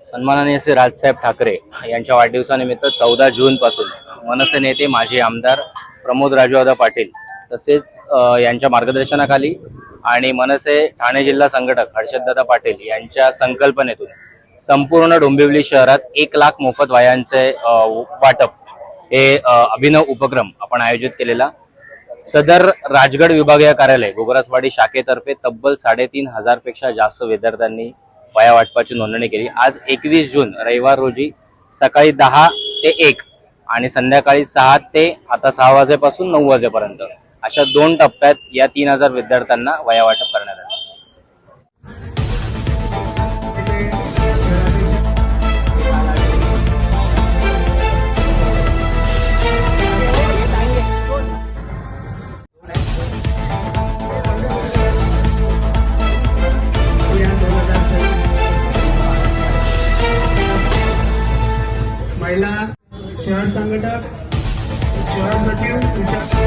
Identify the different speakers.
Speaker 1: सन्माननीय श्री राजसाहेब ठाकरे यांच्या वाढदिवसानिमित्त 14 जून पासून मनसे नेते माजी आमदार प्रमोद राजूदादा पाटील तसेच यांच्या मार्गदर्शनाखाली आणि मनसे ठाणे जिल्हा संघटक हर्षददादा पाटील यांच्या संकल्पनेतून संपूर्ण डोंबिवली शहरात 1 लाख मोफत वह्यांचे वाटप हे अभिनव उपक्रम आपण आयोजित केलेला। सदर राजगड विभागीय कार्यालय गोगरासवाडी शाखेतर्फे तब्बल 3,500 पेक्षा जास्त विद्यार्थ्यांनी वह्या वाटपाची नोंदणी केली। आज 21 जून रविवार रोजी सकाळी 10 ते 1 आणि संध्याकाळी 6 ते आता 6 वाजेपासून 9 वाजेपर्यंत अशा 2 टप्प्यात या 3,000 विद्यार्थ्यांना वह्या वाटप करण्यात आले।
Speaker 2: महिला शहर संघटक शहर सचिव